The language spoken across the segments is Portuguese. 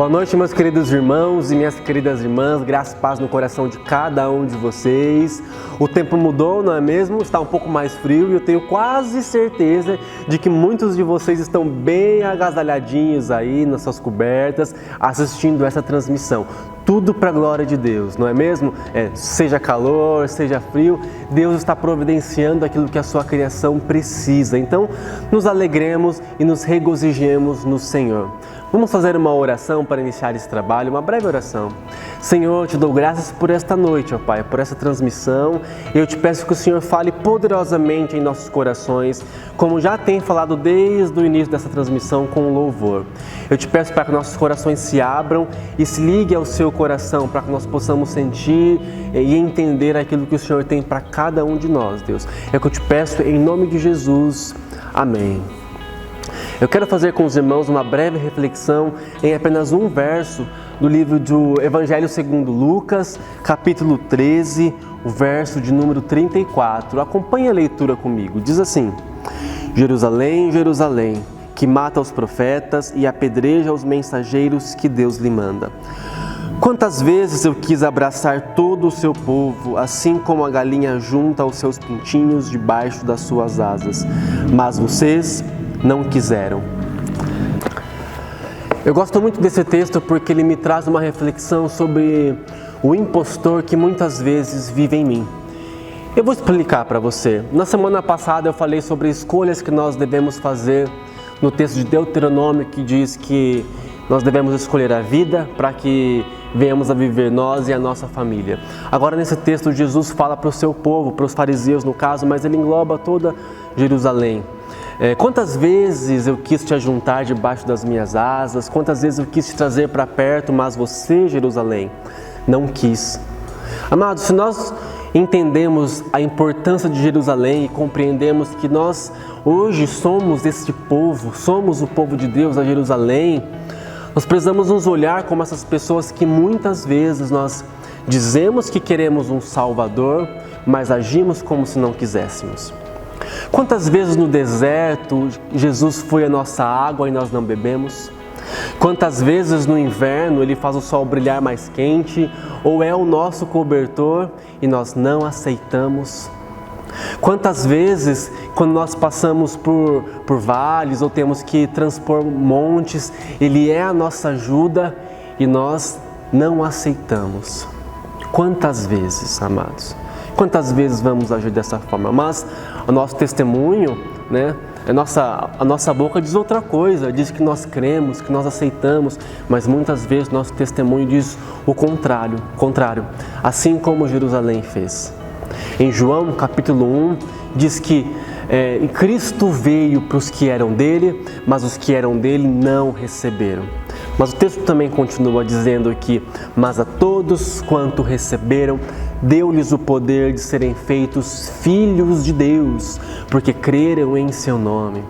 Boa noite, meus queridos irmãos e minhas queridas irmãs, graça e paz no coração de cada um de vocês. O tempo mudou, não é mesmo? Está um pouco mais frio e eu tenho quase certeza de que muitos de vocês estão bem agasalhadinhos aí nas suas cobertas, assistindo essa transmissão. Tudo para a glória de Deus, não é mesmo? Seja calor, seja frio, Deus está providenciando aquilo que a sua criação precisa. Então, nos alegremos e nos regozijemos no Senhor. Vamos fazer uma oração para iniciar esse trabalho, uma breve oração. Senhor, te dou graças por esta noite, ó Pai, por essa transmissão. Eu te peço que o Senhor fale poderosamente em nossos corações, como já tem falado desde o início dessa transmissão com louvor. Eu te peço para que nossos corações se abram e se liguem ao seu coração, para que nós possamos sentir e entender aquilo que o Senhor tem para cada um de nós, Deus. É o que eu te peço em nome de Jesus. Amém. Eu quero fazer com os irmãos uma breve reflexão em apenas um verso do livro do Evangelho segundo Lucas, capítulo 13, o verso de número 34. Acompanhe a leitura comigo. Diz assim: Jerusalém, Jerusalém, que mata os profetas e apedreja os mensageiros que Deus lhe manda. Quantas vezes eu quis abraçar todo o seu povo, assim como a galinha junta os seus pintinhos debaixo das suas asas, mas vocês não quiseram. Eu gosto muito desse texto porque ele me traz uma reflexão sobre o impostor que muitas vezes vive em mim. Eu vou explicar para você. Na semana passada eu falei sobre escolhas que nós devemos fazer no texto de Deuteronômio, que diz que nós devemos escolher a vida para que venhamos a viver nós e a nossa família. Agora nesse texto Jesus fala para o seu povo, para os fariseus no caso, mas ele engloba toda Jerusalém. Quantas vezes eu quis te ajuntar debaixo das minhas asas, quantas vezes eu quis te trazer para perto, mas você, Jerusalém, não quis. Amados, se nós entendemos a importância de Jerusalém e compreendemos que nós hoje somos este povo, somos o povo de Deus, a Jerusalém, nós precisamos nos olhar como essas pessoas que muitas vezes nós dizemos que queremos um Salvador, mas agimos como se não quiséssemos. Quantas vezes no deserto Jesus foi a nossa água e nós não bebemos? Quantas vezes no inverno Ele faz o sol brilhar mais quente ou é o nosso cobertor e nós não aceitamos? Quantas vezes quando nós passamos por vales ou temos que transpor montes, Ele é a nossa ajuda e nós não aceitamos? Quantas vezes, amados? Quantas vezes vamos agir dessa forma? Mas o nosso testemunho, a nossa boca diz outra coisa, diz que nós cremos, que nós aceitamos, mas muitas vezes nosso testemunho diz o contrário, assim como Jerusalém fez. Em João capítulo 1 diz que Cristo veio para os que eram dele, mas os que eram dele não receberam. Mas o texto também continua dizendo que, mas a todos quanto receberam, deu-lhes o poder de serem feitos filhos de Deus, porque creram em seu nome.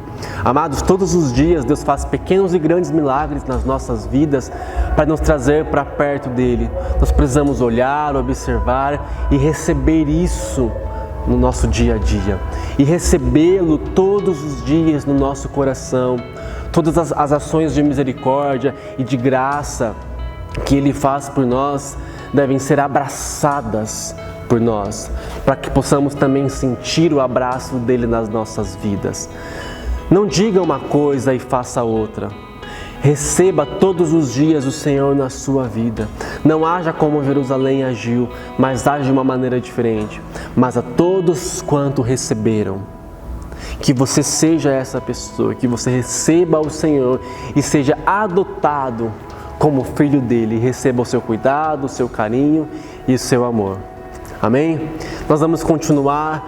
Amados, todos os dias Deus faz pequenos e grandes milagres nas nossas vidas para nos trazer para perto dele. Nós precisamos olhar, observar e receber isso no nosso dia a dia. E recebê-lo todos os dias no nosso coração. Todas as ações de misericórdia e de graça que Ele faz por nós devem ser abraçadas por nós, para que possamos também sentir o abraço dele nas nossas vidas. Não diga uma coisa e faça outra. Receba todos os dias o Senhor na sua vida. Não haja como Jerusalém agiu, mas age de uma maneira diferente. Mas a todos quanto receberam, que você seja essa pessoa, que você receba o Senhor e seja adotado como filho dele, receba o seu cuidado, o seu carinho e o seu amor. Amém? Nós vamos continuar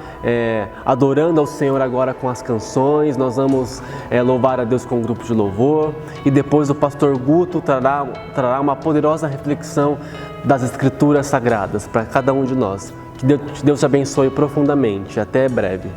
adorando ao Senhor agora com as canções, nós vamos louvar a Deus com um grupo de louvor e depois o pastor Guto trará uma poderosa reflexão das Escrituras Sagradas para cada um de nós. Que Deus te abençoe profundamente. Até breve.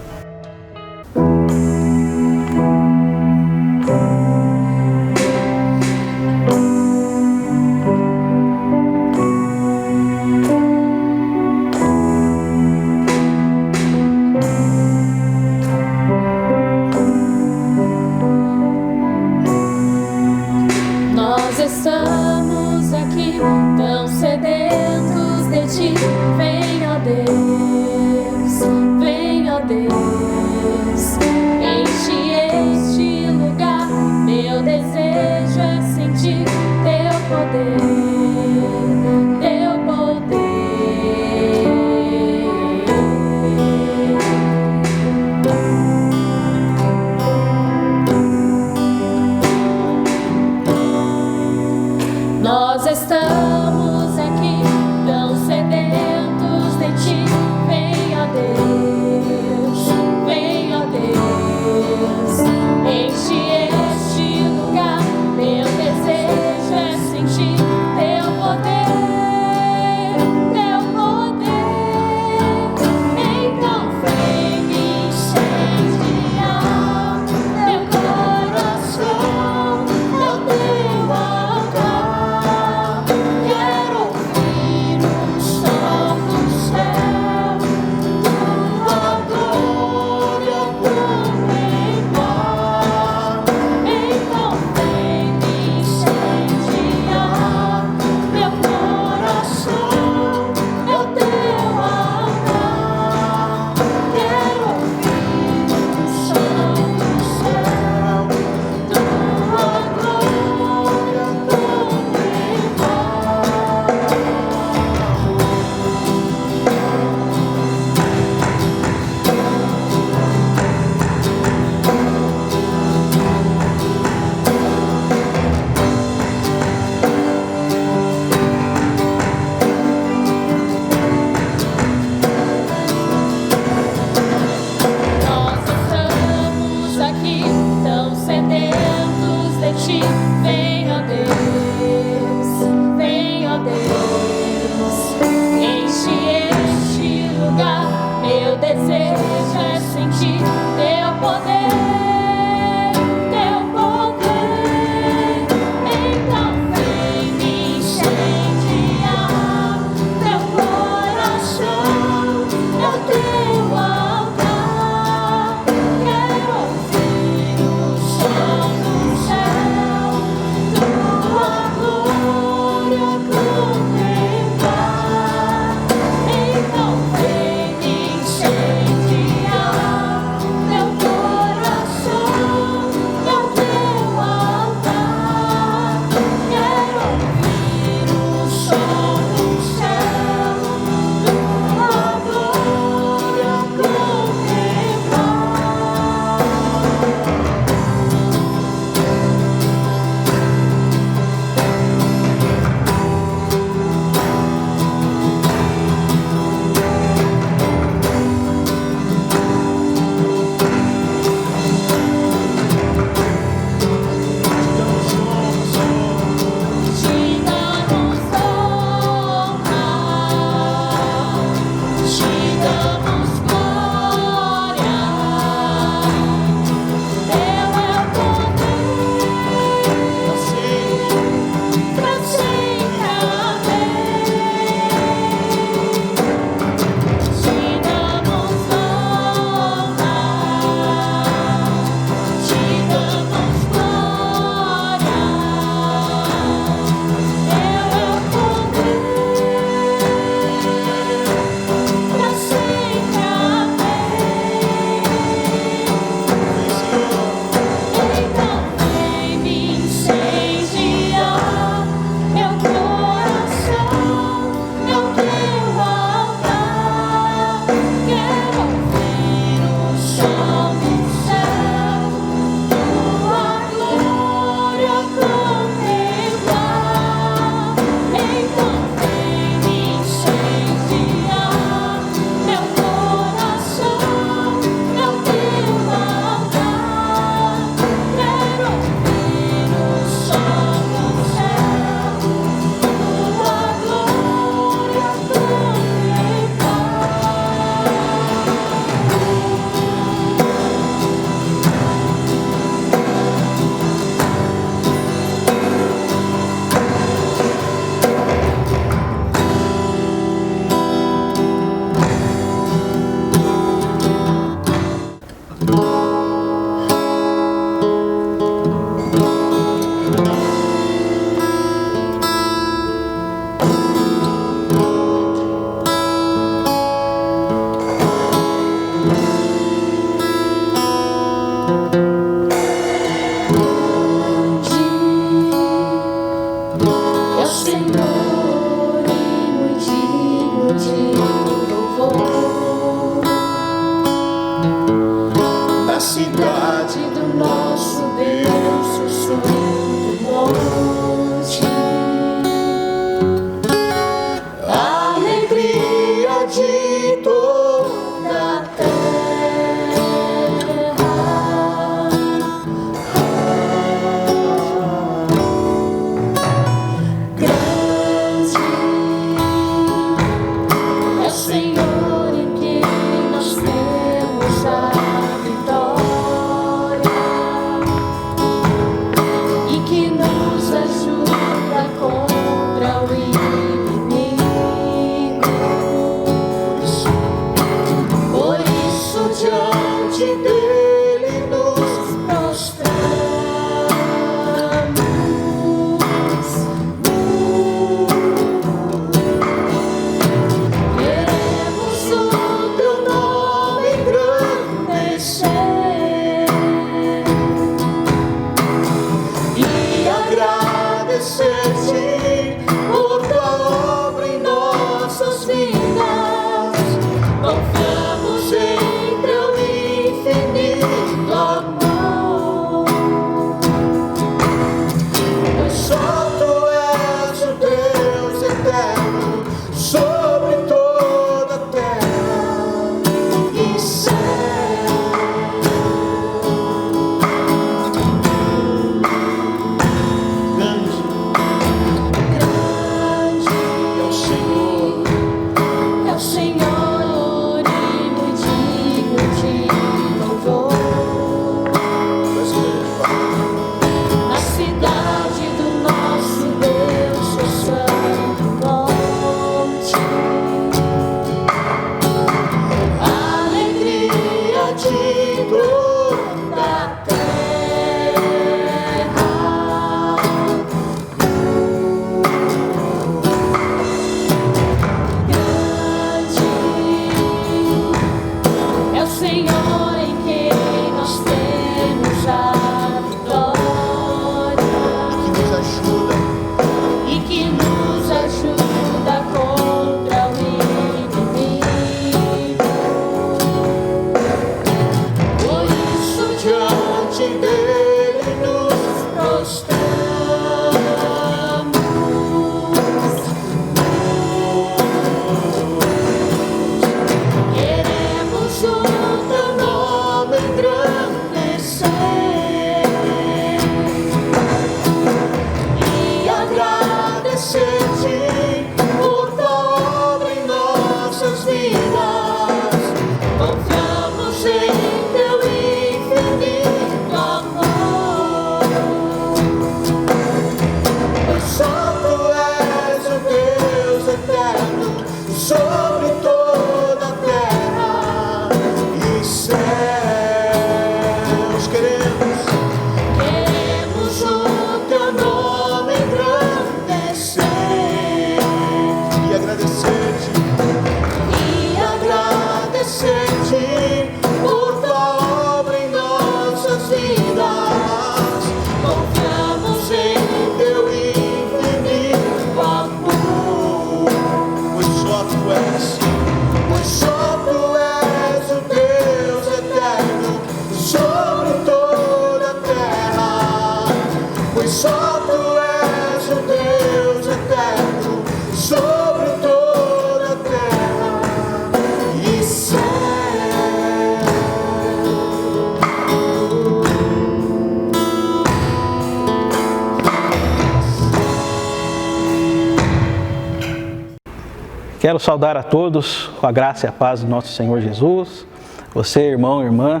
Quero saudar a todos com a graça e a paz do nosso Senhor Jesus. Você, irmão e irmã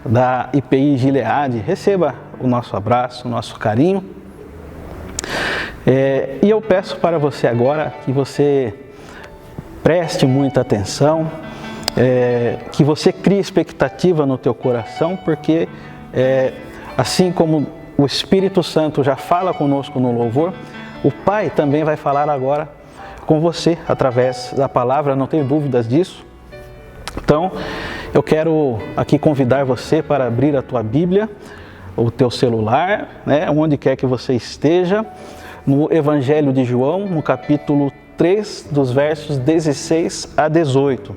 da IPI Gileade, receba o nosso abraço, o nosso carinho. E eu peço para você agora que você preste muita atenção, que você crie expectativa no teu coração, porque assim como o Espírito Santo já fala conosco no louvor, o Pai também vai falar agora com você através da palavra, não tenho dúvidas disso. Então, eu quero aqui convidar você para abrir a tua Bíblia, o teu celular, onde quer que você esteja, no Evangelho de João, no capítulo 3, dos versos 16 a 18.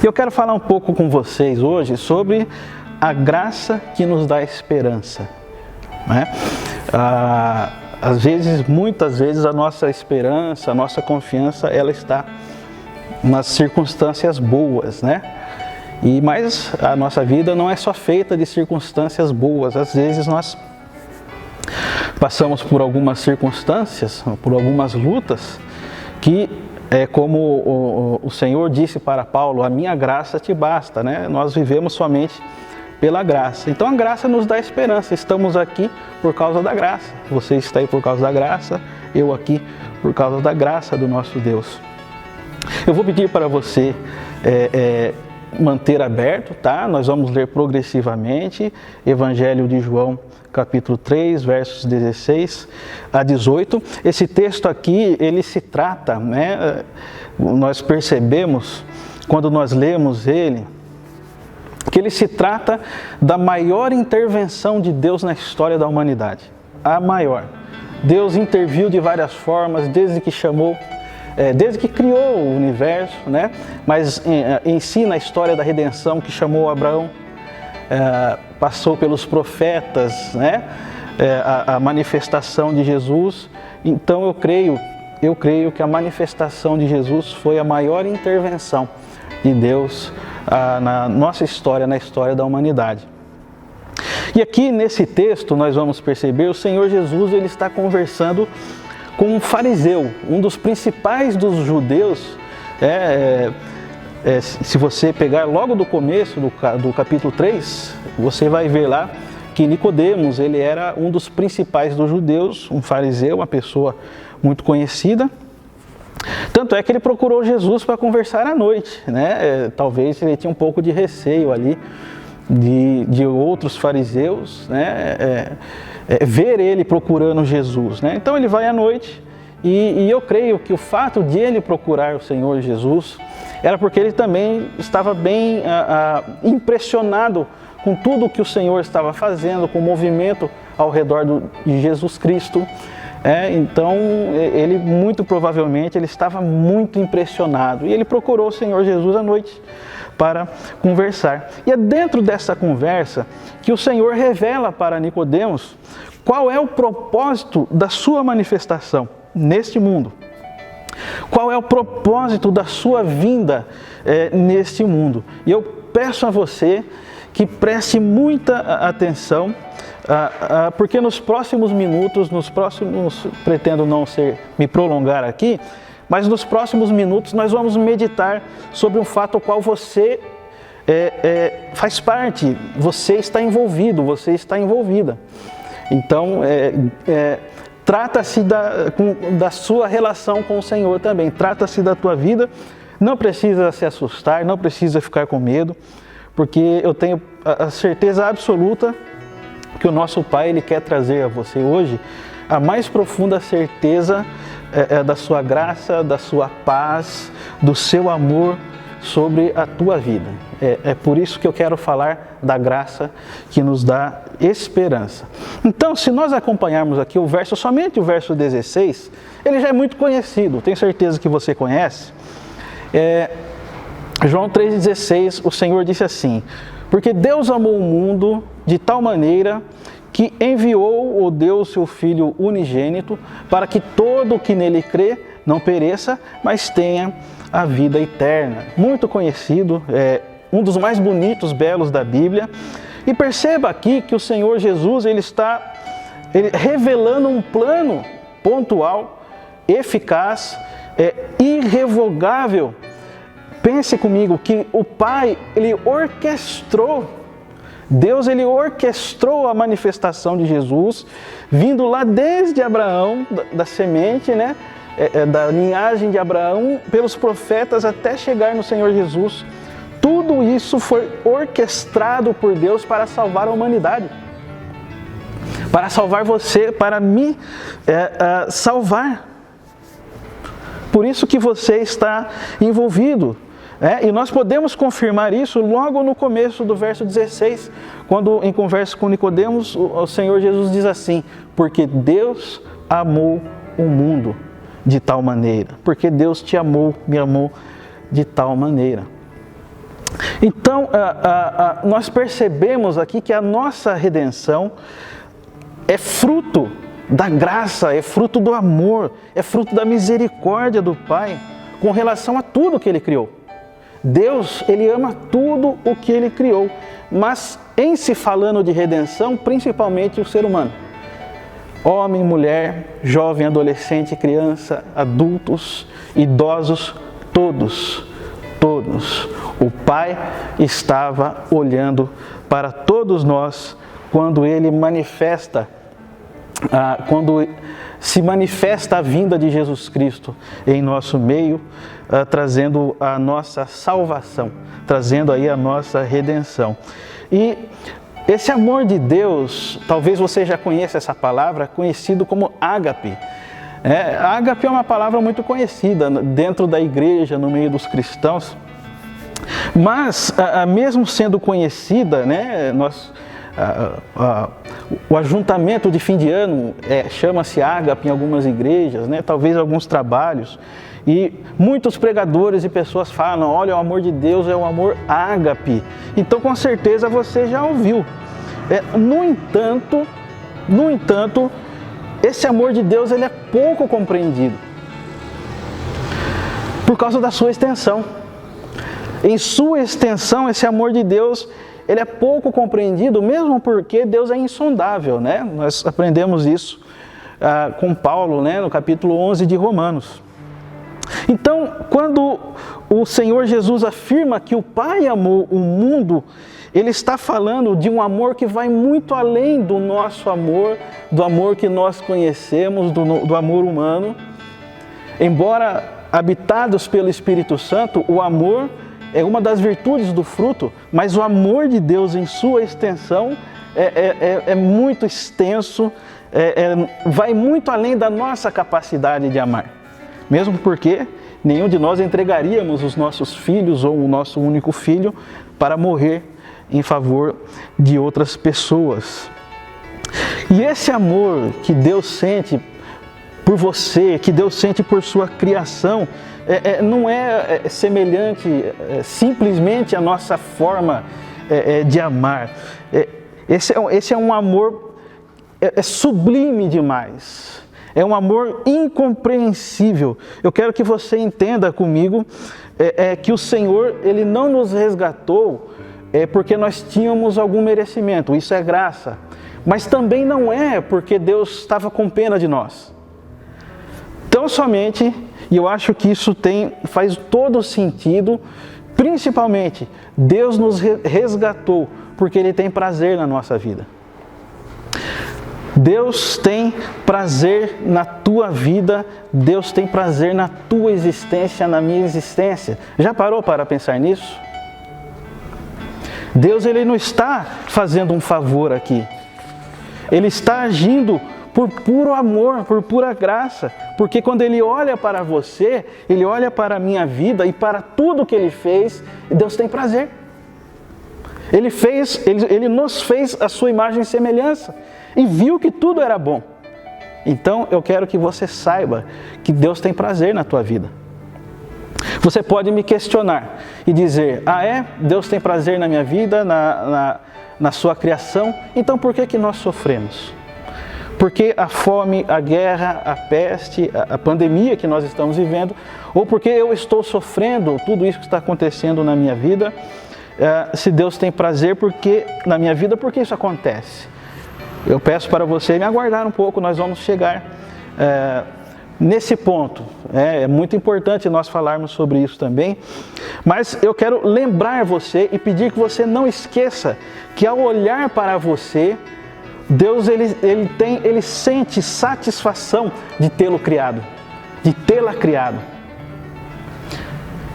E eu quero falar um pouco com vocês hoje sobre a graça que nos dá esperança. Às vezes, muitas vezes, a nossa esperança, a nossa confiança, ela está nas circunstâncias boas, Mas a nossa vida não é só feita de circunstâncias boas. Às vezes nós passamos por algumas circunstâncias, por algumas lutas, que como o Senhor disse para Paulo, a minha graça te basta, Nós vivemos somente pela graça. Então a graça nos dá esperança. Estamos aqui por causa da graça. Você está aí por causa da graça, eu aqui por causa da graça do nosso Deus. Eu vou pedir para você manter aberto, Nós vamos ler progressivamente Evangelho de João, capítulo 3, versos 16 a 18. Esse texto aqui, ele se trata, nós percebemos, quando nós lemos ele, que ele se trata da maior intervenção de Deus na história da humanidade. A maior. Deus interviu de várias formas, desde que criou o universo, Mas em si, na história da redenção, que chamou Abraão, passou pelos profetas, a manifestação de Jesus. Então eu creio que a manifestação de Jesus foi a maior intervenção de Deus na nossa história, na história da humanidade. E aqui nesse texto nós vamos perceber o Senhor Jesus, ele está conversando com um fariseu, um dos principais dos judeus. Se você pegar logo do começo do capítulo 3, você vai ver lá que Nicodemos, ele era um dos principais dos judeus, um fariseu, uma pessoa muito conhecida. Tanto é que ele procurou Jesus para conversar à noite, Talvez ele tinha um pouco de receio ali de outros fariseus, ver ele procurando Jesus, Então ele vai à noite e eu creio que o fato de ele procurar o Senhor Jesus era porque ele também estava bem impressionado com tudo que o Senhor estava fazendo, com o movimento ao redor de Jesus Cristo. Então, ele muito provavelmente ele estava muito impressionado e ele procurou o Senhor Jesus à noite para conversar. E é dentro dessa conversa que o Senhor revela para Nicodemos qual é o propósito da sua manifestação neste mundo. Qual é o propósito da sua vinda neste mundo. E eu peço a você que preste muita atenção, porque nos próximos minutos, pretendo não me prolongar aqui, mas nos próximos minutos nós vamos meditar sobre um fato ao qual você faz parte, você está envolvido, você está envolvida. Então, trata-se da sua relação com o Senhor também, trata-se da tua vida, não precisa se assustar, não precisa ficar com medo, porque eu tenho a certeza absoluta que o nosso Pai, ele quer trazer a você hoje a mais profunda certeza da sua graça, da sua paz, do seu amor sobre a tua vida. É por isso que eu quero falar da graça que nos dá esperança. Então, se nós acompanharmos aqui somente o verso 16, ele já é muito conhecido, tenho certeza que você conhece. João 3,16, o Senhor disse assim: porque Deus amou o mundo de tal maneira que enviou ou deu o seu Filho unigênito para que todo o que nele crê não pereça, mas tenha a vida eterna. Muito conhecido, um dos mais bonitos, belos da Bíblia. E perceba aqui que o Senhor Jesus ele revelando um plano pontual, eficaz, irrevogável. Pense comigo que o Pai, Ele orquestrou, Deus, Ele orquestrou a manifestação de Jesus, vindo lá desde Abraão, da semente, né? Da linhagem de Abraão, pelos profetas, até chegar no Senhor Jesus. Tudo isso foi orquestrado por Deus para salvar a humanidade. Para salvar você, para me salvar. Por isso que você está envolvido. E nós podemos confirmar isso logo no começo do verso 16, quando em conversa com Nicodemos, o Senhor Jesus diz assim: porque Deus amou o mundo de tal maneira, porque Deus te amou, me amou de tal maneira. Então, nós percebemos aqui que a nossa redenção é fruto da graça, é fruto do amor, é fruto da misericórdia do Pai com relação a tudo que Ele criou. Deus, Ele ama tudo o que Ele criou, mas em se falando de redenção, principalmente o ser humano. Homem, mulher, jovem, adolescente, criança, adultos, idosos, todos. O Pai estava olhando para todos nós quando Ele manifesta, quando se manifesta a vinda de Jesus Cristo em nosso meio, trazendo a nossa salvação, trazendo aí a nossa redenção. E esse amor de Deus, talvez você já conheça essa palavra, conhecido como ágape. Ágape é uma palavra muito conhecida dentro da igreja, no meio dos cristãos. Mas, mesmo sendo conhecida, né, o ajuntamento de fim de ano chama-se ágape em algumas igrejas, né, talvez alguns trabalhos. E muitos pregadores e pessoas falam: olha, o amor de Deus é o amor ágape. Então, com certeza você já ouviu. No entanto, esse amor de Deus ele é pouco compreendido por causa da sua extensão. Em sua extensão, esse amor de Deus ele é pouco compreendido, mesmo porque Deus é insondável, né? Nós aprendemos isso com Paulo, né, no capítulo 11 de Romanos. Então, quando o Senhor Jesus afirma que o Pai amou o mundo, Ele está falando de um amor que vai muito além do nosso amor, do amor que nós conhecemos, do amor humano. Embora habitados pelo Espírito Santo, o amor é uma das virtudes do fruto, mas o amor de Deus em sua extensão é muito extenso, vai muito além da nossa capacidade de amar. Mesmo porque nenhum de nós entregaríamos os nossos filhos ou o nosso único filho para morrer em favor de outras pessoas. E esse amor que Deus sente por você, que Deus sente por sua criação, não é semelhante simplesmente à nossa forma de amar. Esse é um amor sublime demais. É um amor incompreensível. Eu quero que você entenda comigo que o Senhor Ele não nos resgatou porque nós tínhamos algum merecimento. Isso é graça. Mas também não é porque Deus estava com pena de nós. Tão somente, e eu acho que isso faz todo sentido, principalmente, Deus nos resgatou porque Ele tem prazer na nossa vida. Deus tem prazer na tua vida, Deus tem prazer na tua existência, na minha existência. Já parou para pensar nisso? Deus Ele não está fazendo um favor aqui. Ele está agindo por puro amor, por pura graça. Porque quando Ele olha para você, Ele olha para a minha vida e para tudo que Ele fez, Deus tem prazer. Ele nos fez a sua imagem e semelhança e viu que tudo era bom. Então eu quero que você saiba que Deus tem prazer na tua vida. Você pode me questionar e dizer: Deus tem prazer na minha vida, na sua criação, então por que nós sofremos? Porque a fome, a guerra, a peste, a pandemia que nós estamos vivendo, ou porque eu estou sofrendo tudo isso que está acontecendo na minha vida? Se Deus tem prazer na minha vida, por que isso acontece? Eu peço para você me aguardar um pouco, nós vamos chegar nesse ponto. É muito importante nós falarmos sobre isso também. Mas eu quero lembrar você e pedir que você não esqueça que ao olhar para você, Deus ele sente satisfação de tê-lo criado, de tê-la criado.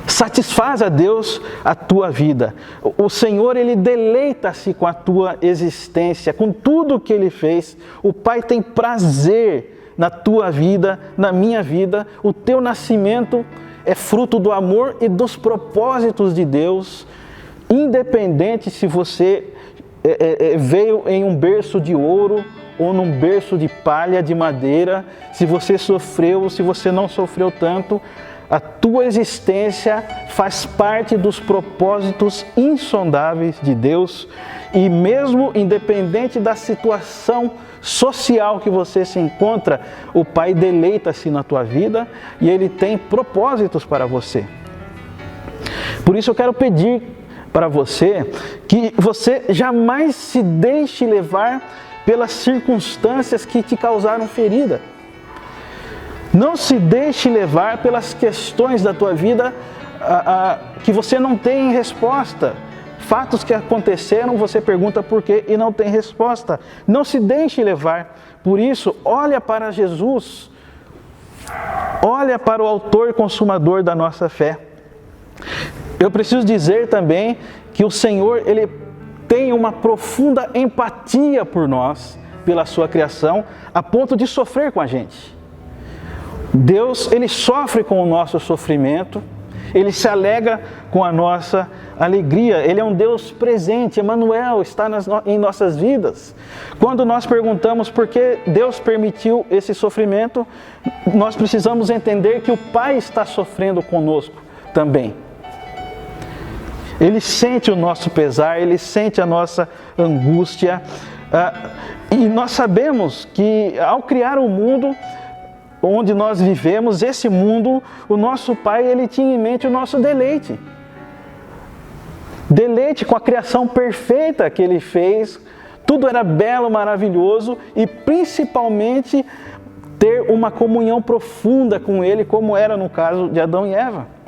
Satisfaz a Deus a tua vida. O Senhor, Ele deleita-se com a tua existência, com tudo que Ele fez. O Pai tem prazer na tua vida, na minha vida. O teu nascimento é fruto do amor e dos propósitos de Deus, independente se você veio em um berço de ouro ou num berço de palha, de madeira, se você sofreu, se você não sofreu tanto. A tua existência faz parte dos propósitos insondáveis de Deus e mesmo independente da situação social que você se encontra, o Pai deleita-se na tua vida e Ele tem propósitos para você. Por isso eu quero pedir para você que você jamais se deixe levar pelas circunstâncias que te causaram ferida. Não se deixe levar pelas questões da tua vida que você não tem resposta. Fatos que aconteceram, você pergunta por quê e não tem resposta. Não se deixe levar. Por isso, olha para Jesus. Olha para o autor e consumador da nossa fé. Eu preciso dizer também que o Senhor, Ele tem uma profunda empatia por nós, pela sua criação, a ponto de sofrer com a gente. Deus, Ele sofre com o nosso sofrimento, Ele se alegra com a nossa alegria. Ele é um Deus presente, Emmanuel, está em nossas vidas. Quando nós perguntamos por que Deus permitiu esse sofrimento, nós precisamos entender que o Pai está sofrendo conosco também. Ele sente o nosso pesar, Ele sente a nossa angústia. E nós sabemos que ao criar o mundo onde nós vivemos, esse mundo, o nosso Pai, Ele tinha em mente o nosso deleite. Deleite com a criação perfeita que Ele fez. Tudo era belo, maravilhoso e principalmente ter uma comunhão profunda com Ele, como era no caso de Adão e Eva.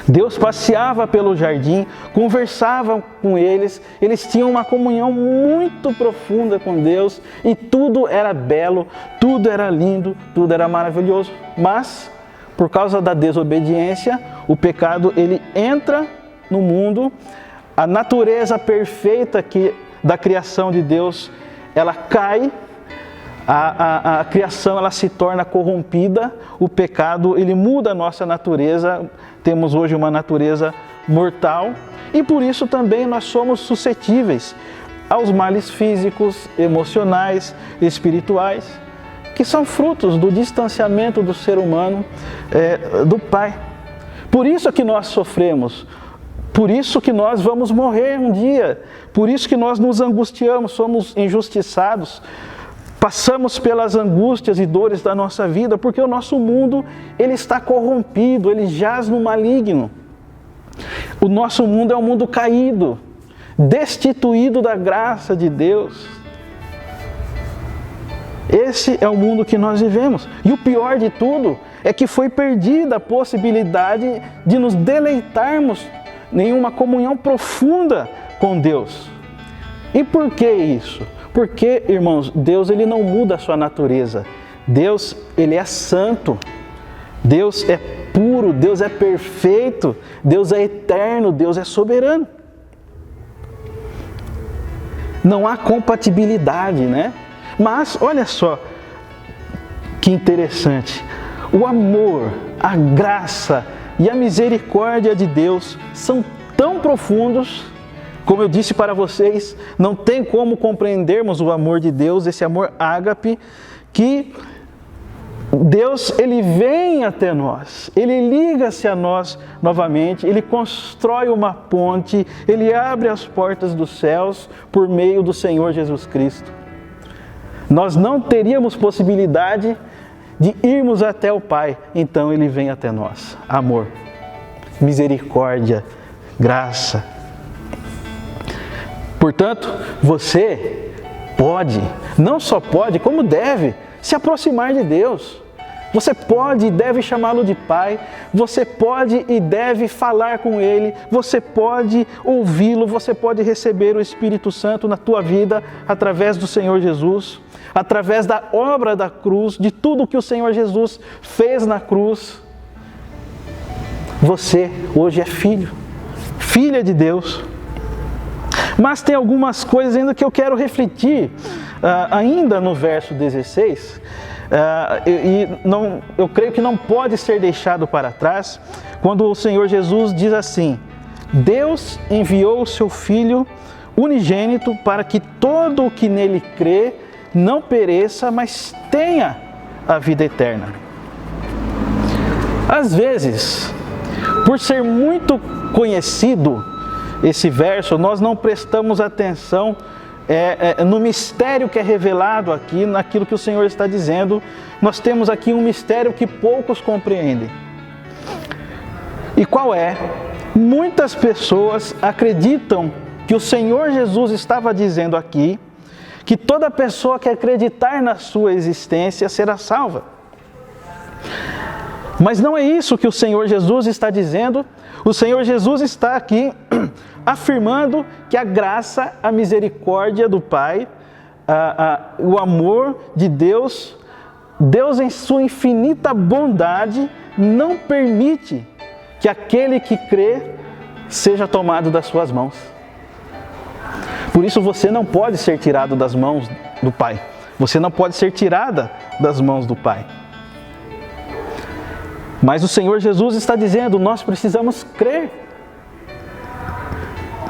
Deus passeava pelo jardim, conversava com eles tinham uma comunhão muito profunda com Deus e tudo era belo, tudo era lindo, tudo era maravilhoso. Mas, por causa da desobediência, o pecado ele entra no mundo, a natureza perfeita da criação de Deus, ela cai, a criação ela se torna corrompida, o pecado ele muda a nossa natureza, temos hoje uma natureza mortal e por isso também nós somos suscetíveis aos males físicos, emocionais, espirituais, que são frutos do distanciamento do ser humano do Pai. Por isso que nós sofremos, por isso que nós vamos morrer um dia, por isso que nós nos angustiamos, somos injustiçados, passamos pelas angústias e dores da nossa vida, porque o nosso mundo ele está corrompido, ele jaz no maligno. O nosso mundo é um mundo caído, destituído da graça de Deus. Esse é o mundo que nós vivemos. E o pior de tudo é que foi perdida a possibilidade de nos deleitarmos em uma comunhão profunda com Deus. E por que isso? Porque, irmãos, Deus ele não muda a sua natureza. Deus, ele é santo. Deus é puro, Deus é perfeito, Deus é eterno, Deus é soberano. Não há compatibilidade, né? Mas, olha só, que interessante. O amor, a graça e a misericórdia de Deus são tão profundos. Como eu disse para vocês, não tem como compreendermos o amor de Deus, esse amor ágape, que Deus, Ele vem até nós, Ele liga-se a nós novamente, Ele constrói uma ponte, Ele abre as portas dos céus por meio do Senhor Jesus Cristo. Nós não teríamos possibilidade de irmos até o Pai, então Ele vem até nós. Amor, misericórdia, graça. Portanto, você pode, não só pode, como deve, se aproximar de Deus. Você pode e deve chamá-lo de Pai, você pode e deve falar com Ele, você pode ouvi-lo, você pode receber o Espírito Santo na tua vida através do Senhor Jesus, através da obra da cruz, de tudo que o Senhor Jesus fez na cruz. Você hoje é filho, filha de Deus. Mas tem algumas coisas ainda que eu quero refletir, ainda no verso 16, eu creio que não pode ser deixado para trás, quando o Senhor Jesus diz assim: Deus enviou o seu Filho unigênito para que todo o que nele crê não pereça, mas tenha a vida eterna. Às vezes, por ser muito conhecido esse verso, nós não prestamos atenção no mistério que é revelado aqui, naquilo que o Senhor está dizendo. Nós temos aqui um mistério que poucos compreendem. E qual é? Muitas pessoas acreditam que o Senhor Jesus estava dizendo aqui que toda pessoa que acreditar na sua existência será salva. Mas não é isso que o Senhor Jesus está dizendo. O Senhor Jesus está aqui afirmando que a graça, a misericórdia do Pai, o amor de Deus, Deus em sua infinita bondade não permite que aquele que crê seja tomado das suas mãos. Por isso você não pode ser tirado das mãos do Pai. Você não pode ser tirada das mãos do Pai. Mas o Senhor Jesus está dizendo, nós precisamos crer.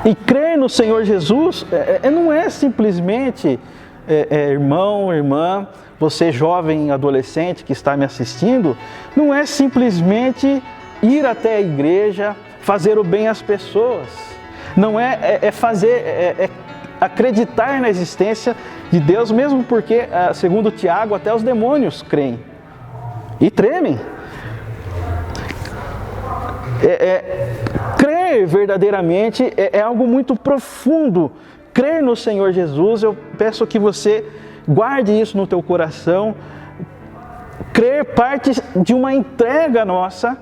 E crer no Senhor Jesus não é simplesmente, irmão, irmã, você jovem, adolescente que está me assistindo, não é simplesmente ir até a igreja, fazer o bem às pessoas. Não é acreditar na existência de Deus, mesmo porque, segundo Tiago, até os demônios creem e tremem. Crer verdadeiramente é algo muito profundo. Crer no Senhor Jesus, eu peço que você guarde isso no teu coração. Crer parte de uma entrega nossa.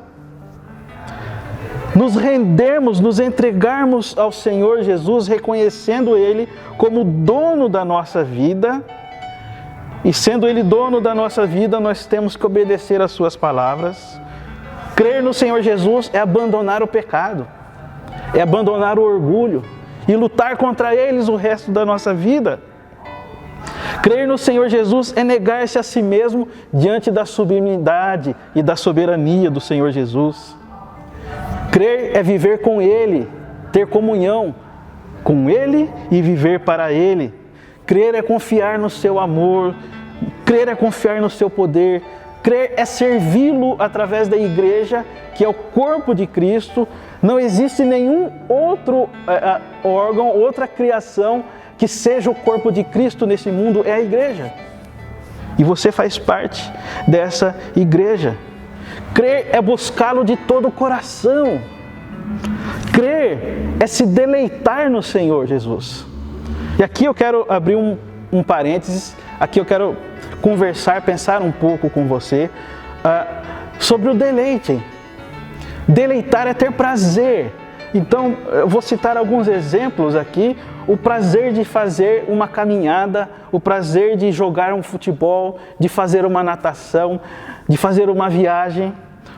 Nos rendermos, nos entregarmos ao Senhor Jesus, reconhecendo Ele como dono da nossa vida. E sendo Ele dono da nossa vida, nós temos que obedecer às suas palavras. Crer no Senhor Jesus é abandonar o pecado, é abandonar o orgulho e lutar contra eles o resto da nossa vida. Crer no Senhor Jesus é negar-se a si mesmo diante da sublimidade e da soberania do Senhor Jesus. Crer é viver com Ele, ter comunhão com Ele e viver para Ele. Crer é confiar no seu amor, crer é confiar no seu poder. Crer é servi-lo através da igreja, que é o corpo de Cristo. Não existe nenhum outro órgão, outra criação que seja o corpo de Cristo nesse mundo, é a igreja. E você faz parte dessa igreja. Crer é buscá-lo de todo o coração. Crer é se deleitar no Senhor Jesus. E aqui eu quero abrir um parênteses, aqui eu quero conversar, pensar um pouco com você sobre o deleite. Deleitar é ter prazer. Então, eu vou citar alguns exemplos aqui. O prazer de fazer uma caminhada, o prazer de jogar um futebol, de fazer uma natação, de fazer uma viagem,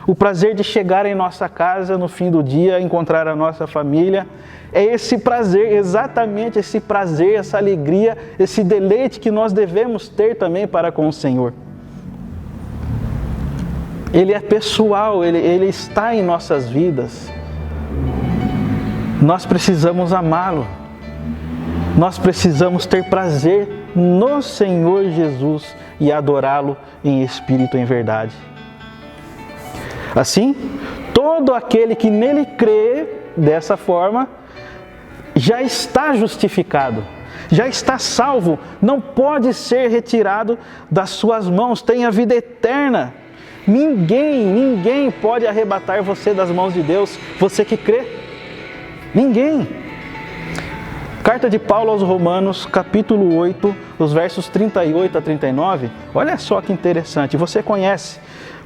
o prazer de chegar em nossa casa no fim do dia, encontrar a nossa família. É esse prazer, exatamente esse prazer, essa alegria, esse deleite que nós devemos ter também para com o Senhor. Ele é pessoal, ele está em nossas vidas. Nós precisamos amá-lo. Nós precisamos ter prazer no Senhor Jesus e adorá-lo em espírito e em verdade. Assim, todo aquele que nele crê dessa forma, já está justificado, já está salvo, não pode ser retirado das suas mãos, tem a vida eterna. Ninguém pode arrebatar você das mãos de Deus, você que crê. Ninguém. Carta de Paulo aos Romanos, capítulo 8, os versos 38 a 39. Olha só que interessante, você conhece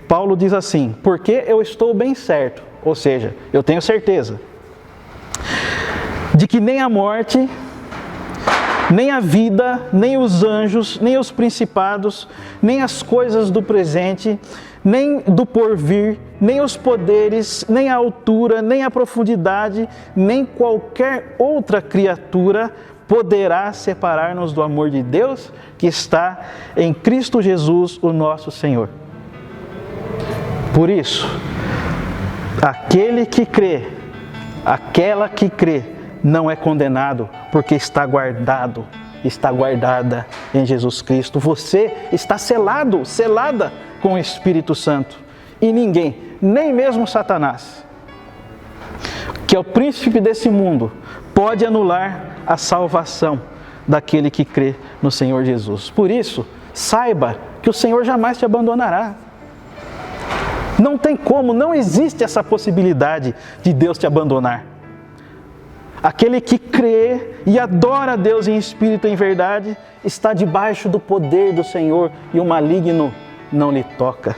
Paulo diz assim: porque eu estou bem certo, ou seja, eu tenho certeza de que nem a morte, nem a vida, nem os anjos, nem os principados, nem as coisas do presente, nem do porvir, nem os poderes, nem a altura, nem a profundidade, nem qualquer outra criatura poderá separar-nos do amor de Deus que está em Cristo Jesus, o nosso Senhor. Por isso, aquele que crê, aquela que crê, não é condenado, porque está guardado, está guardada em Jesus Cristo. Você está selado, selada com o Espírito Santo. E ninguém, nem mesmo Satanás, que é o príncipe desse mundo, pode anular a salvação daquele que crê no Senhor Jesus. Por isso, saiba que o Senhor jamais te abandonará. Não tem como, não existe essa possibilidade de Deus te abandonar. Aquele que crê e adora a Deus em espírito e em verdade, está debaixo do poder do Senhor e o maligno não lhe toca.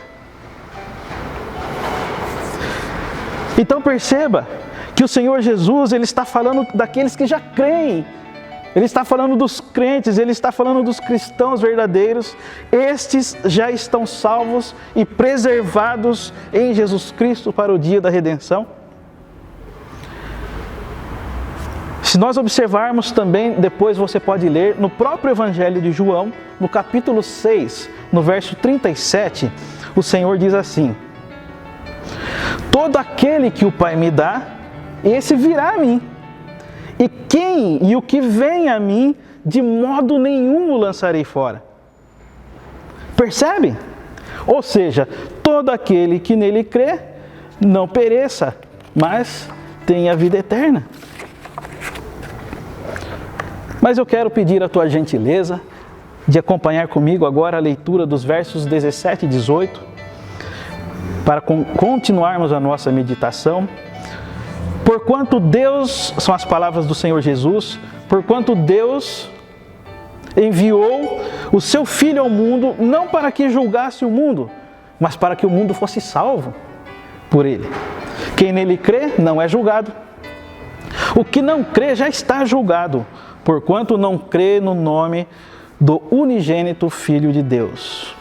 Então perceba que o Senhor Jesus, Ele está falando daqueles que já creem. Ele está falando dos crentes, Ele está falando dos cristãos verdadeiros. Estes já estão salvos e preservados em Jesus Cristo para o dia da redenção. Se nós observarmos também, depois você pode ler, no próprio Evangelho de João, no capítulo 6, no verso 37, o Senhor diz assim: todo aquele que o Pai me dá, esse virá a mim. E o que vem a mim, de modo nenhum o lançarei fora. Percebe? Ou seja, todo aquele que nele crê, não pereça, mas tenha a vida eterna. Mas eu quero pedir a tua gentileza de acompanhar comigo agora a leitura dos versos 17 e 18, para continuarmos a nossa meditação. Porquanto Deus, são as palavras do Senhor Jesus, porquanto Deus enviou o seu Filho ao mundo, não para que julgasse o mundo, mas para que o mundo fosse salvo por ele. Quem nele crê não é julgado. O que não crê já está julgado, porquanto não crê no nome do unigênito Filho de Deus.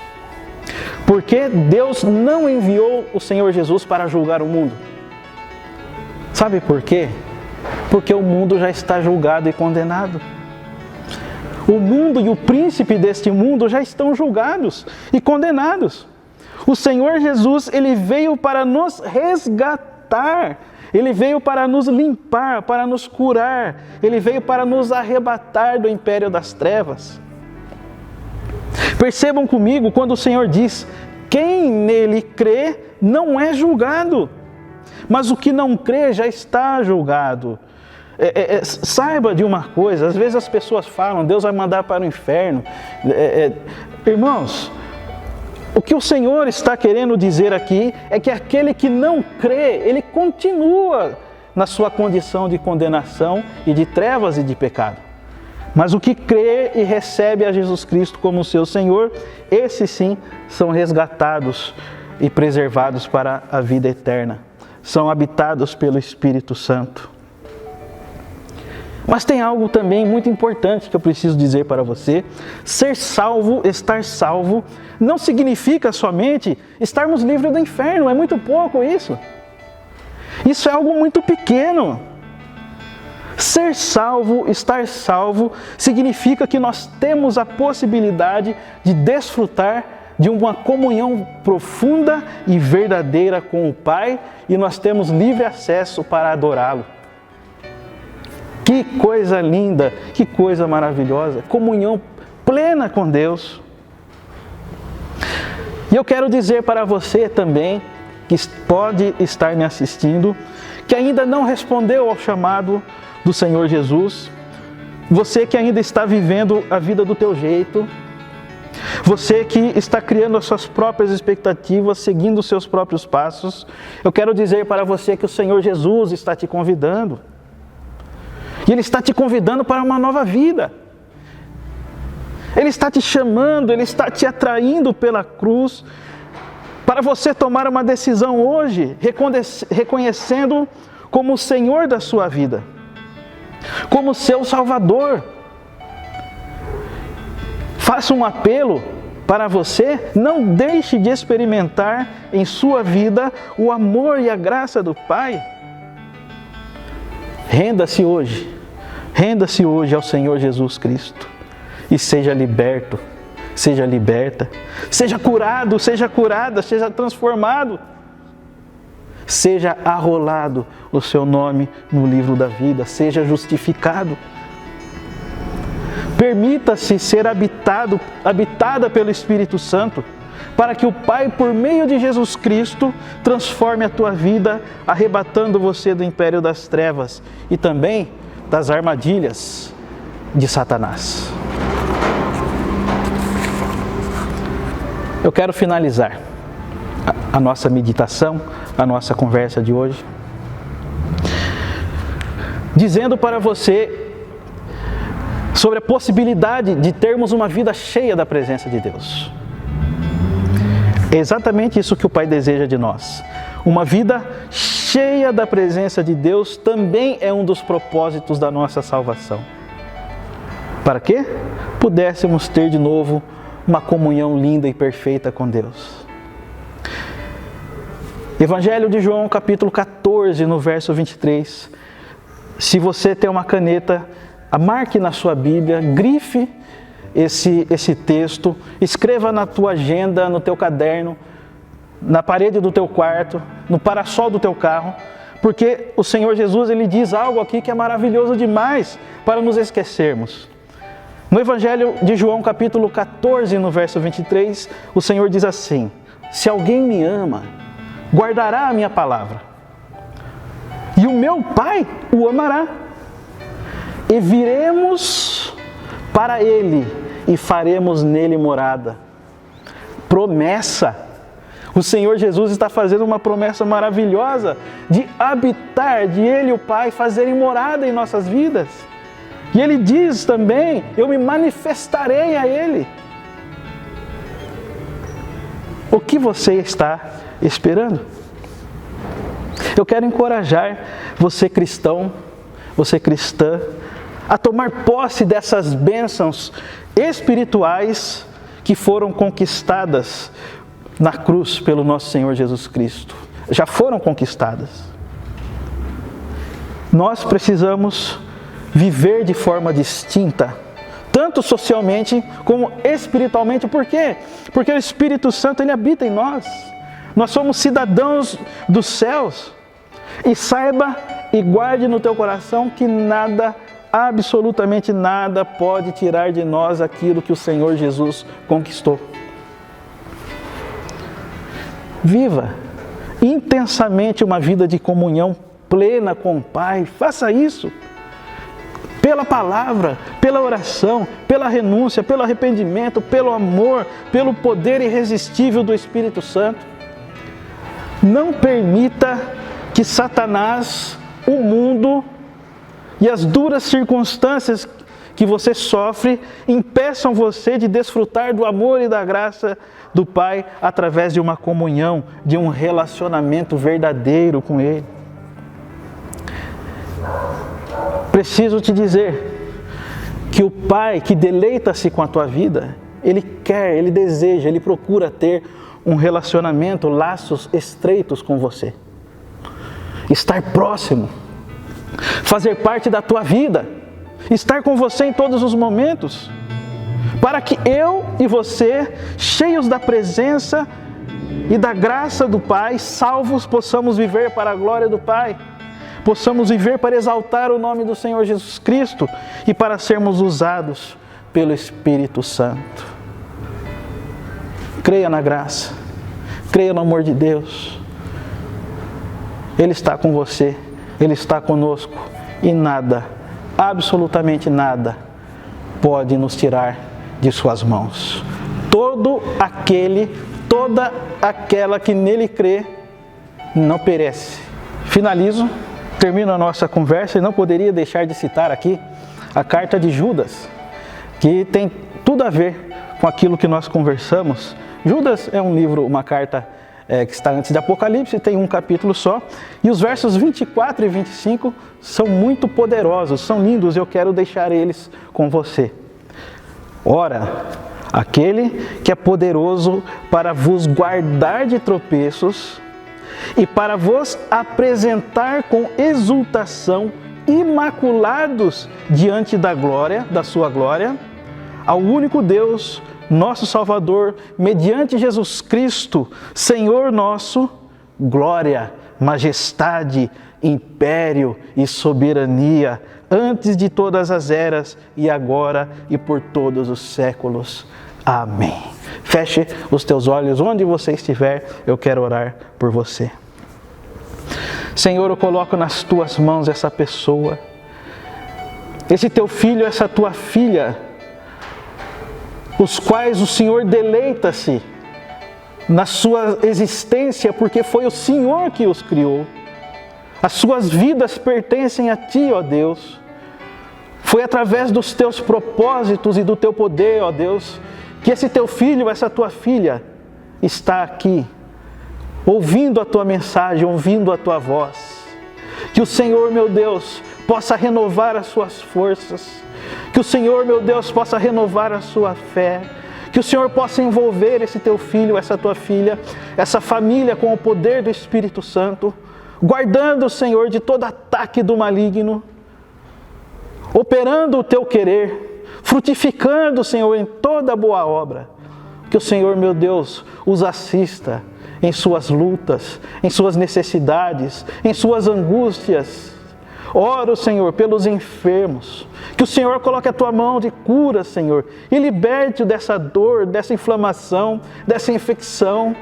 Porque Deus não enviou o Senhor Jesus para julgar o mundo. Sabe por quê? Porque o mundo já está julgado e condenado. O mundo e o príncipe deste mundo já estão julgados e condenados. O Senhor Jesus, Ele veio para nos resgatar. Ele veio para nos limpar, para nos curar. Ele veio para nos arrebatar do império das trevas. Percebam comigo quando o Senhor diz: quem nele crê não é julgado, mas o que não crê já está julgado. Saiba de uma coisa, às vezes as pessoas falam, Deus vai mandar para o inferno. Irmãos, o que o Senhor está querendo dizer aqui é que aquele que não crê, ele continua na sua condição de condenação e de trevas e de pecado. Mas o que crê e recebe a Jesus Cristo como seu Senhor, esses sim são resgatados e preservados para a vida eterna. São habitados pelo Espírito Santo. Mas tem algo também muito importante que eu preciso dizer para você. Ser salvo, estar salvo, não significa somente estarmos livres do inferno. É muito pouco isso. Isso é algo muito pequeno. Ser salvo, estar salvo, significa que nós temos a possibilidade de desfrutar de uma comunhão profunda e verdadeira com o Pai, e nós temos livre acesso para adorá-lo. Que coisa linda, que coisa maravilhosa, comunhão plena com Deus. E eu quero dizer para você também, que pode estar me assistindo, que ainda não respondeu ao chamado do Senhor Jesus, você que ainda está vivendo a vida do teu jeito, você que está criando as suas próprias expectativas, seguindo os seus próprios passos, eu quero dizer para você que o Senhor Jesus está te convidando. E Ele está te convidando para uma nova vida. Ele está te chamando, Ele está te atraindo pela cruz, para você tomar uma decisão hoje, reconhecendo como o Senhor da sua vida, como seu Salvador. Faça um apelo para você, não deixe de experimentar em sua vida o amor e a graça do Pai. Renda-se hoje ao Senhor Jesus Cristo e seja liberto, seja liberta, seja curado, seja curada, seja transformado, seja arrolado o seu nome no livro da vida, seja justificado. Permita-se ser habitada pelo Espírito Santo, para que o Pai, por meio de Jesus Cristo, transforme a tua vida, arrebatando você do império das trevas e também das armadilhas de Satanás. Eu quero finalizar a nossa meditação, a nossa conversa de hoje, dizendo para você sobre a possibilidade de termos uma vida cheia da presença de Deus. É exatamente isso que o Pai deseja de nós. Uma vida cheia da presença de Deus também é um dos propósitos da nossa salvação. Para quê? Pudéssemos ter de novo uma comunhão linda e perfeita com Deus. Evangelho de João, capítulo 14, no verso 23. Se você tem uma caneta, marque na sua Bíblia, grife esse texto, escreva na tua agenda, no teu caderno, na parede do teu quarto, no para-sol do teu carro, porque o Senhor Jesus, Ele diz algo aqui que é maravilhoso demais para nos esquecermos. No Evangelho de João, capítulo 14, no verso 23, o Senhor diz assim: se alguém me ama, guardará a minha palavra, e o meu Pai o amará. E viremos para Ele e faremos nele morada. Promessa. O Senhor Jesus está fazendo uma promessa maravilhosa de habitar, de Ele e o Pai fazerem morada em nossas vidas. E Ele diz também: eu me manifestarei a Ele. O que você está esperando? Eu quero encorajar você cristão, você cristã, a tomar posse dessas bênçãos espirituais que foram conquistadas na cruz pelo nosso Senhor Jesus Cristo. Já foram conquistadas. Nós precisamos viver de forma distinta, tanto socialmente como espiritualmente. Por quê? Porque o Espírito Santo, Ele habita em nós. Nós somos cidadãos dos céus. E saiba e guarde no teu coração que nada, absolutamente nada, pode tirar de nós aquilo que o Senhor Jesus conquistou. Viva intensamente uma vida de comunhão plena com o Pai. Faça isso pela palavra, pela oração, pela renúncia, pelo arrependimento, pelo amor, pelo poder irresistível do Espírito Santo. Não permita que Satanás, o mundo e as duras circunstâncias que você sofre impeçam você de desfrutar do amor e da graça do Pai através de uma comunhão, de um relacionamento verdadeiro com Ele. Preciso te dizer que o Pai que deleita-se com a tua vida, Ele quer, Ele deseja, Ele procura ter um relacionamento, laços estreitos com você. Estar próximo, fazer parte da tua vida, estar com você em todos os momentos, para que eu e você, cheios da presença e da graça do Pai, salvos, possamos viver para a glória do Pai, possamos viver para exaltar o nome do Senhor Jesus Cristo e para sermos usados pelo Espírito Santo. Creia na graça, creia no amor de Deus. Ele está com você, Ele está conosco e nada, absolutamente nada, pode nos tirar de suas mãos. Toda aquela que nele crê, não perece. Finalizo, termino a nossa conversa e não poderia deixar de citar aqui a carta de Judas, que tem tudo a ver com aquilo que nós conversamos. Judas é um livro, uma carta que está antes de Apocalipse, tem um capítulo só. E os versos 24 e 25 são muito poderosos, são lindos, eu quero deixar eles com você. Ora, aquele que é poderoso para vos guardar de tropeços e para vos apresentar com exultação imaculados diante da sua glória, ao único Deus, nosso Salvador, mediante Jesus Cristo, Senhor nosso, glória, majestade, império e soberania, antes de todas as eras, e agora e por todos os séculos. Amém. Feche os teus olhos, onde você estiver, eu quero orar por você. Senhor, eu coloco nas tuas mãos essa pessoa, esse teu filho, essa tua filha, os quais o Senhor deleita-se na sua existência, porque foi o Senhor que os criou. As suas vidas pertencem a Ti, ó Deus. Foi através dos Teus propósitos e do Teu poder, ó Deus, que esse Teu filho, essa Tua filha, está aqui, ouvindo a Tua mensagem, ouvindo a Tua voz. Que o Senhor, meu Deus, possa renovar as suas forças. Que o Senhor, meu Deus, possa renovar a sua fé. Que o Senhor possa envolver esse Teu filho, essa Tua filha, essa família com o poder do Espírito Santo, guardando, Senhor, de todo ataque do maligno, operando o Teu querer, frutificando, Senhor, em toda boa obra. Que o Senhor, meu Deus, os assista em suas lutas, em suas necessidades, em suas angústias. Oro, Senhor, pelos enfermos. Que o Senhor coloque a Tua mão de cura, Senhor, e liberte-o dessa dor, dessa inflamação, dessa infecção,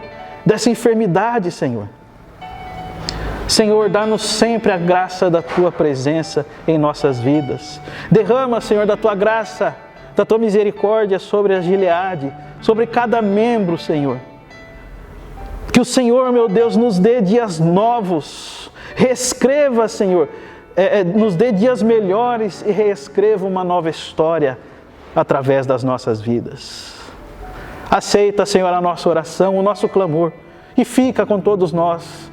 dessa enfermidade, Senhor. Senhor, dá-nos sempre a graça da Tua presença em nossas vidas. Derrama, Senhor, da Tua graça, da Tua misericórdia sobre a Gileade, sobre cada membro, Senhor. Que o Senhor, meu Deus, nos dê dias novos. Reescreva, Senhor, nos dê dias melhores e reescreva uma nova história através das nossas vidas. Aceita, Senhor, a nossa oração, o nosso clamor e fica com todos nós.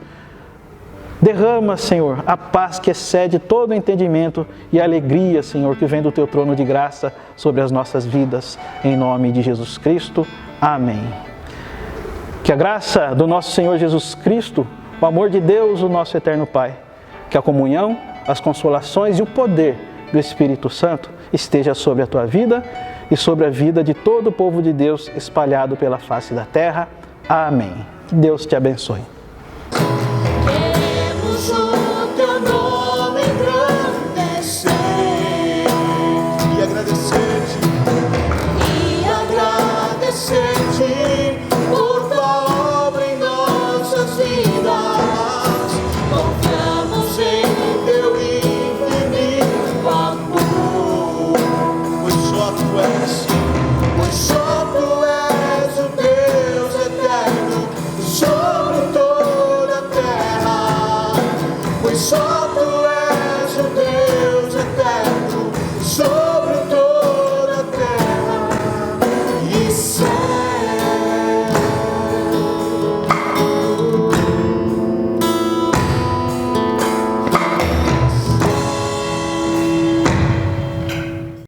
Derrama, Senhor, a paz que excede todo o entendimento e a alegria, Senhor, que vem do Teu trono de graça sobre as nossas vidas, em nome de Jesus Cristo. Amém. Que a graça do nosso Senhor Jesus Cristo, o amor de Deus, o nosso eterno Pai, que a comunhão, as consolações e o poder do Espírito Santo esteja sobre a tua vida e sobre a vida de todo o povo de Deus espalhado pela face da terra. Amém. Que Deus te abençoe. Queremos